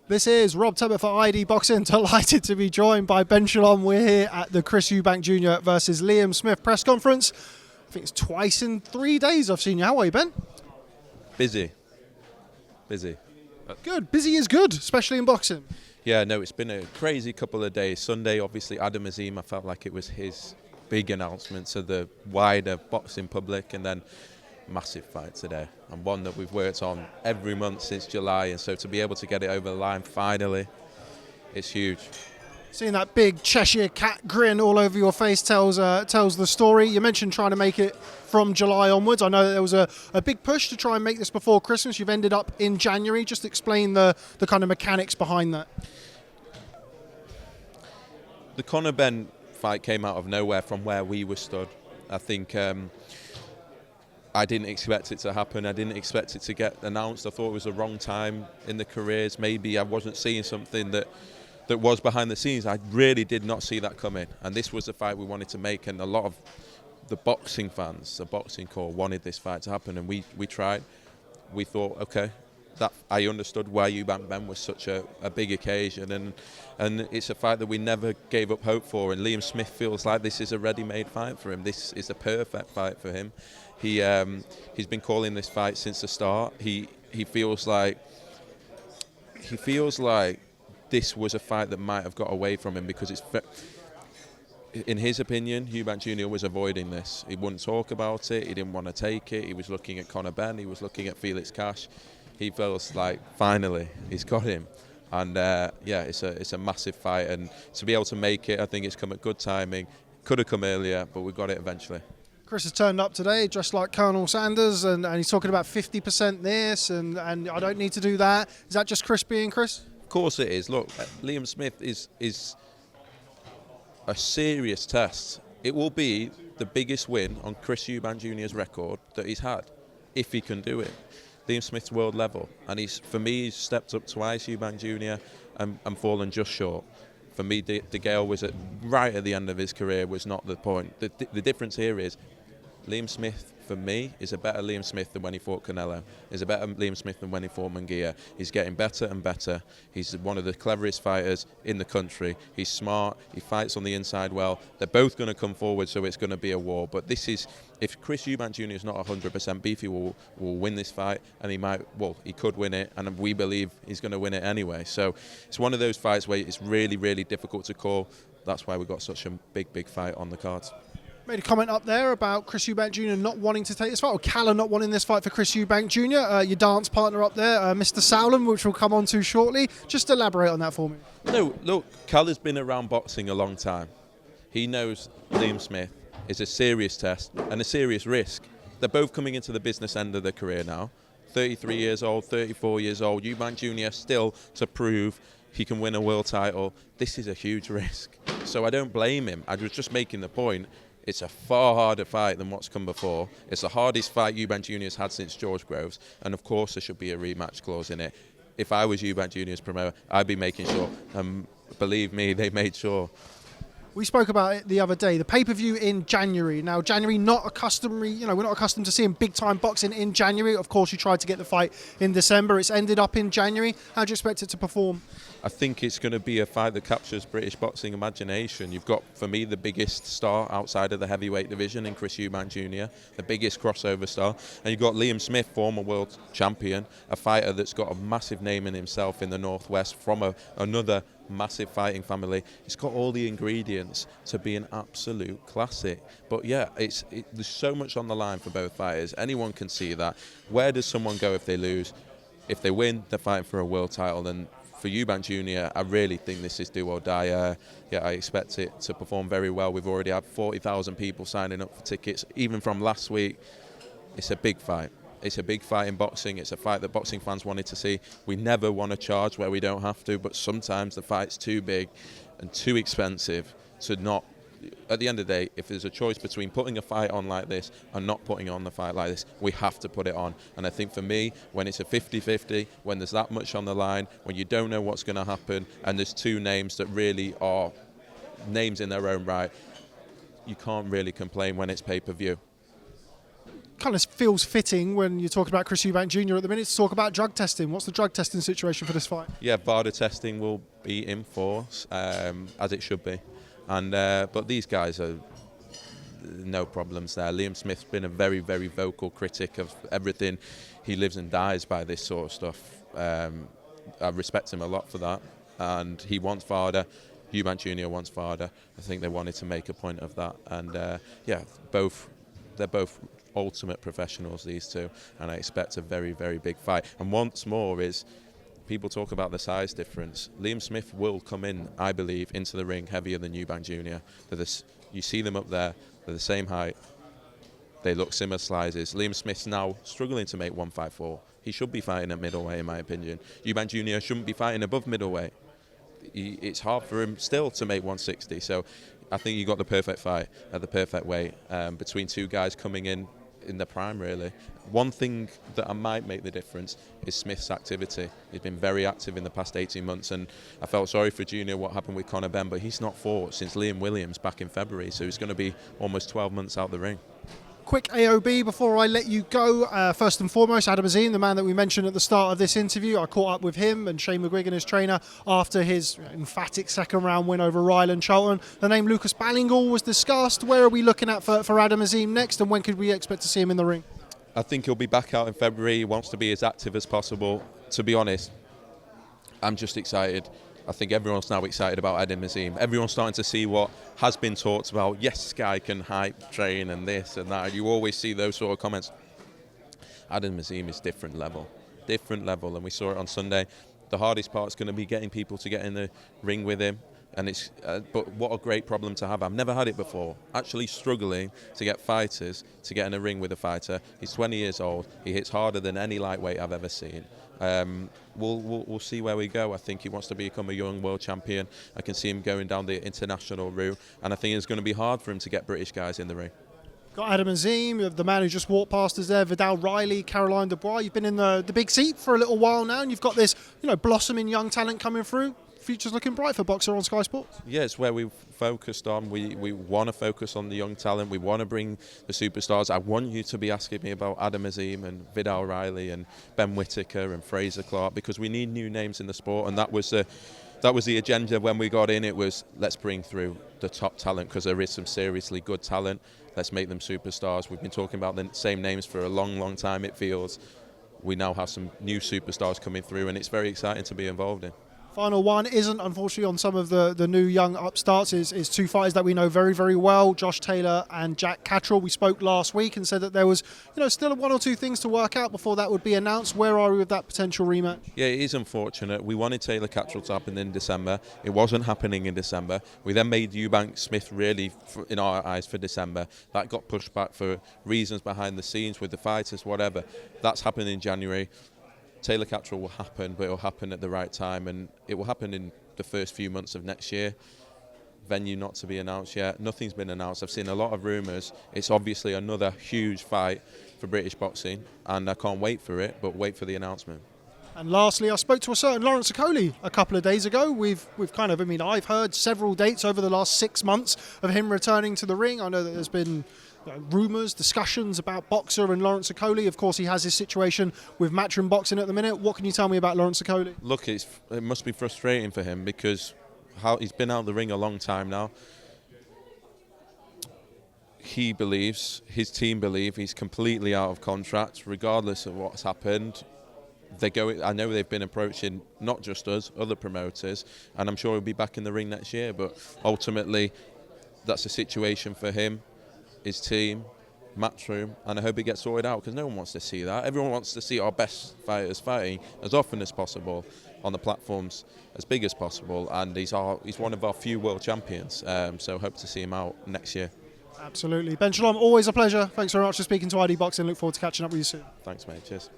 This is Rob Tebbutt for ID Boxing. Delighted to be joined by Ben Shalom. We're here at the Chris Eubank Jr. versus Liam Smith press conference. I think it's twice in 3 days I've seen you. How are you, Ben? Busy. Good. Busy is good, especially in boxing. Yeah, no, it's been a crazy couple of days. Sunday, obviously, Adam Azim, I felt like it was his big announcement to the wider boxing public, and then massive fight today, and one that we've worked on every month since July, and so to be able to get it over the line finally, it's huge. Seeing that big Cheshire cat grin all over your face tells the story. You mentioned trying to make it from July onwards. I know that there was a big push to try and make this before Christmas. You've ended up in January. Just explain the kind of mechanics behind that. The Conor Benn fight came out of nowhere from where we were stood. I think I didn't expect it to happen. I didn't expect it to get announced. I thought it was the wrong time in the careers. Maybe I wasn't seeing something that was behind the scenes. I really did not see that coming. And this was the fight we wanted to make. And a lot of the boxing fans, the boxing core, wanted this fight to happen. And we tried. We thought, okay, that I understood why Eubank Ben was such a big occasion. And it's a fight that we never gave up hope for. And Liam Smith feels like this is a ready-made fight for him. This is a perfect fight for him. He's been calling this fight since the start. He feels like this was a fight that might have got away from him, because it's, in his opinion, Eubank Jr. was avoiding this. He wouldn't talk about it. He didn't want to take it. He was looking at Conor Benn. He was looking at Felix Cash. He feels like finally he's got him. And yeah, it's a massive fight, and to be able to make it, I think it's come at good timing. Could have come earlier, but we got it eventually. Chris has turned up today dressed like Colonel Sanders, and he's talking about 50% this, and I don't need to do that. Is that just Chris being Chris? Of course it is. Look, Liam Smith is a serious test. It will be the biggest win on Chris Eubank Jr.'s record that he's had, if he can do it. Liam Smith's world level, and for me, he's stepped up twice, Eubank Jr., and fallen just short. For me, De Gale was right at the end of his career, was not the point. The difference here is Liam Smith, for me, is a better Liam Smith than when he fought Canelo. Is a better Liam Smith than when he fought Munguia. He's getting better and better. He's one of the cleverest fighters in the country. He's smart. He fights on the inside well. They're both going to come forward, so it's going to be a war. But this is, if Chris Eubank Jr. is not 100% beefy, will win this fight, and he could win it, and we believe he's going to win it anyway. So it's one of those fights where it's really, really difficult to call. That's why we've got such a big fight on the cards. Made a comment up there about Chris Eubank Jr. not wanting to take this fight, or Calla not wanting this fight for Chris Eubank Jr. Your dance partner up there, Mr. Shalom, which we'll come on to shortly. Just elaborate on that for me. No, look, Calla's been around boxing a long time. He knows Liam Smith is a serious test and a serious risk. They're both coming into the business end of their career now. 33 years old, 34 years old. Eubank Jr. still to prove he can win a world title. This is a huge risk. So I don't blame him. I was just making the point. It's a far harder fight than what's come before. It's the hardest fight Eubank Jr. has had since George Groves, and of course there should be a rematch clause in it. If I was Eubank Jr.'s promoter, I'd be making sure. Believe me, they made sure. We spoke about it the other day, the pay-per-view in January. Now, January, not a customary, we're not accustomed to seeing big-time boxing in January. Of course, you tried to get the fight in December. It's ended up in January. How do you expect it to perform? I think it's going to be a fight that captures British boxing imagination. You've got, for me, the biggest star outside of the heavyweight division in Chris Eubank Jr., the biggest crossover star. And you've got Liam Smith, former world champion, a fighter that's got a massive name in himself in the Northwest from another massive fighting family. It's got all the ingredients to be an absolute classic. But yeah, there's so much on the line for both fighters. Anyone can see that. Where does someone go if they lose? If they win, they're fighting for a world title. And for Eubank Jr., I really think this is do or die. Yeah, I expect it to perform very well. We've already had 40,000 people signing up for tickets, even from last week. It's a big fight. It's a big fight in boxing. It's a fight that boxing fans wanted to see. We never want to charge where we don't have to, but sometimes the fight's too big and too expensive to not. At the end of the day, if there's a choice between putting a fight on like this and not putting on the fight like this, we have to put it on. And I think for me, when it's a 50-50, when there's that much on the line, when you don't know what's going to happen, and there's two names that really are names in their own right, you can't really complain when it's pay-per-view. kind of feels fitting when you talk about Chris Eubank Jr. at the minute to talk about drug testing. What's the drug testing situation for this fight? Yeah, VADA testing will be in force, as it should be. And but these guys are no problems there. Liam Smith's been a very, very vocal critic of everything. He lives and dies by this sort of stuff. I respect him a lot for that. And he wants VADA. Eubank Jr. wants VADA. I think they wanted to make a point of that. And yeah, they're both ultimate professionals, these two, and I expect a very, very big fight. And once more is, people talk about the size difference. Liam Smith will come in, I believe, into the ring heavier than Eubank Jr. You see them up there, they're the same height, they look similar sizes. Liam Smith's now struggling to make 154. He should be fighting at middleweight, in my opinion. Eubank Jr. shouldn't be fighting above middleweight. It's hard for him still to make 160, so I think you got the perfect fight at the perfect weight between two guys coming in the prime, really. One thing that I might make the difference is Smith's activity. He's been very active in the past 18 months, and I felt sorry for Junior what happened with Conor Benn, but he's not fought since Liam Williams back in February, so he's going to be almost 12 months out the ring. Quick AOB before I let you go. First and foremost, Adam Azim, the man that we mentioned at the start of this interview. I caught up with him and Shane McGuigan, his trainer, after his emphatic second round win over Rylan Charlton. The name Lucas Ballingall was discussed. Where are we looking at for Adam Azim next, and when could we expect to see him in the ring? I think he'll be back out in February. He wants to be as active as possible. To be honest, I'm just excited. I think everyone's now excited about Adam Azim. Everyone's starting to see what has been talked about. Yes, this guy can hype train and this and that. You always see those sort of comments. Adam Azim is different level, and we saw it on Sunday. The hardest part is going to be getting people to get in the ring with him. And it's but what a great problem to have. I've never had it before. Actually struggling to get fighters to get in a ring with a fighter. He's 20 years old. He hits harder than any lightweight I've ever seen. We'll see where we go. I think he wants to become a young world champion. I can see him going down the international route, and I think it's going to be hard for him to get British guys in the ring. Got Adam Azim, the man who just walked past us there, Vidal Riley, Caroline Dubois. You've been in the big seat for a little while now, and you've got this blossoming young talent coming through. Future's looking bright for Boxer on Sky Sports. Yeah, it's where we've focused on. We want to focus on the young talent. We want to bring the superstars. I want you to be asking me about Adam Azim and Vidal Riley and Ben Whittaker and Fraser Clark, because we need new names in the sport, and that was the agenda when we got in. It was, let's bring through the top talent, because there is some seriously good talent. Let's make them superstars. We've been talking about the same names for a long, long time, it feels. We now have some new superstars coming through, and it's very exciting to be involved in. Final one isn't, unfortunately, on some of the new young upstarts, is two fighters that we know very, very well, Josh Taylor and Jack Catterall. We spoke last week and said that there was still one or two things to work out before that would be announced. Where are we with that potential rematch? Yeah, it is unfortunate. We wanted Taylor Catterall to happen in December. It wasn't happening in December. We then made Eubank Smith really, in our eyes, for December. That got pushed back for reasons behind the scenes with the fighters, whatever. That's happened in January. Taylor Catterall will happen, but it will happen at the right time, and it will happen in the first few months of next year. Venue not to be announced yet. Nothing's been announced. I've seen a lot of rumours. It's obviously another huge fight for British boxing, and I can't wait for it, but wait for the announcement. And lastly, I spoke to a certain Lawrence Okolie a couple of days ago. I've heard several dates over the last 6 months of him returning to the ring. I know that there's been rumours, discussions about Boxer and Lawrence Okolie. Of course, he has his situation with Matchroom Boxing at the minute. What can you tell me about Lawrence Okolie? Look, it must be frustrating for him, because he's been out of the ring a long time now. He believes, his team believe, he's completely out of contract, regardless of what's happened. I know they've been approaching not just us, other promoters, and I'm sure he'll be back in the ring next year. But ultimately, that's a situation for him, his team, Matchroom, and I hope it gets sorted out, because no one wants to see that. Everyone wants to see our best fighters fighting as often as possible on the platforms as big as possible, and he's one of our few world champions, so hope to see him out next year. Absolutely. Ben Shalom, always a pleasure. Thanks very much for speaking to ID Boxing. Look forward to catching up with you soon. Thanks, mate. Cheers.